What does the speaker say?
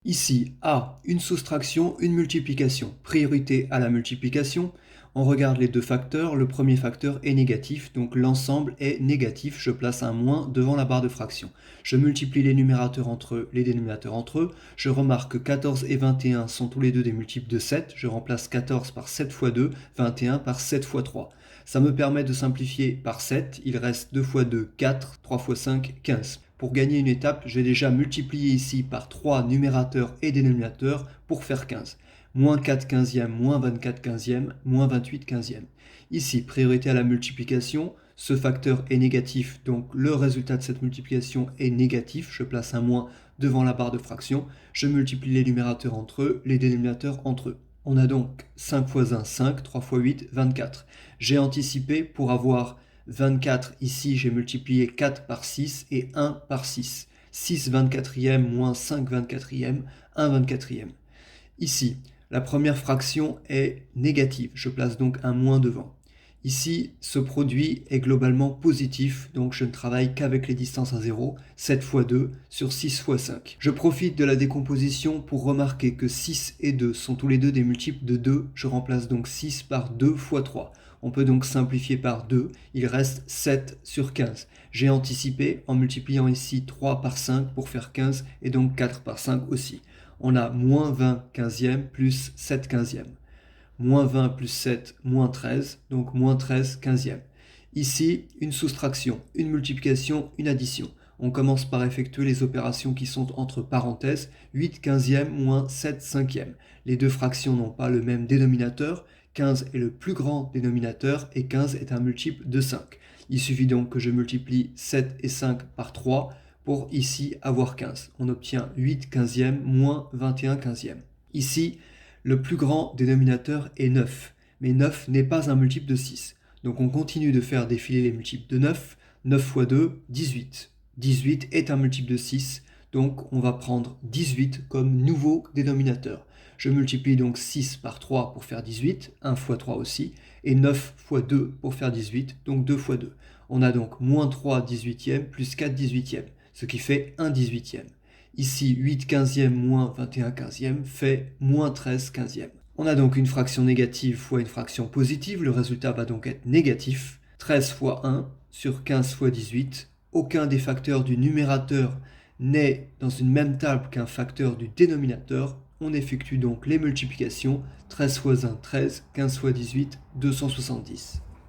Ici, A, une soustraction, une multiplication. Priorité à la multiplication. On regarde les deux facteurs. Le premier facteur est négatif, donc l'ensemble est négatif. Je place un moins devant la barre de fraction. Je multiplie les numérateurs entre eux, les dénominateurs entre eux. Je remarque que 14 et 21 sont tous les deux des multiples de 7. Je remplace 14 par 7 fois 2, 21 par 7 fois 3. Ça me permet de simplifier par 7. Il reste 2 fois 2, 4, 3 fois 5, 15. Pour gagner une étape, j'ai déjà multiplié ici par 3 numérateurs et dénominateurs pour faire 15. Moins 4 quinzièmes, moins 24 quinzièmes, moins 28 quinzièmes. Ici, priorité à la multiplication. Ce facteur est négatif, donc le résultat de cette multiplication est négatif. Je place un moins devant la barre de fraction. Je multiplie les numérateurs entre eux, les dénominateurs entre eux. On a donc 5 fois 1, 5, 3 fois 8, 24. J'ai anticipé pour avoir 24, ici j'ai multiplié 4 par 6 et 1 par 6. 6 24e moins 5 24e, 1 24e. Ici, la première fraction est négative, je place donc un moins devant. Ici, ce produit est globalement positif, donc je ne travaille qu'avec les distances à 0, 7 fois 2 sur 6 fois 5. Je profite de la décomposition pour remarquer que 6 et 2 sont tous les deux des multiples de 2, je remplace donc 6 par 2 fois 3. On peut donc simplifier par 2, il reste 7 sur 15. J'ai anticipé en multipliant ici 3 par 5 pour faire 15 et donc 4 par 5 aussi. On a moins 20 quinzièmes plus 7 quinzièmes. Moins 20 plus 7, moins 13, donc moins 13 quinzièmes. Ici, une soustraction, une multiplication, une addition. On commence par effectuer les opérations qui sont entre parenthèses, 8 quinzièmes moins 7 cinquièmes. Les deux fractions n'ont pas le même dénominateur, 15 est le plus grand dénominateur et 15 est un multiple de 5. Il suffit donc que je multiplie 7 et 5 par 3 pour ici avoir 15. On obtient 8 quinzièmes moins 21 quinzièmes. Ici, le plus grand dénominateur est 9, mais 9 n'est pas un multiple de 6. Donc on continue de faire défiler les multiples de 9. 9 fois 2, 18. 18 est un multiple de 6, donc on va prendre 18 comme nouveau dénominateur. Je multiplie donc 6 par 3 pour faire 18, 1 fois 3 aussi, et 9 fois 2 pour faire 18, donc 2 fois 2. On a donc moins 3 18e plus 4 18e, ce qui fait 1 18e. Ici, 8 quinzièmes moins 21 quinzièmes fait moins 13 quinzièmes. On a donc une fraction négative fois une fraction positive, le résultat va donc être négatif. 13 fois 1 sur 15 fois 18. Aucun des facteurs du numérateur n'est dans une même table qu'un facteur du dénominateur. On effectue donc les multiplications. 13 fois 1, 13, 15 fois 18, 270.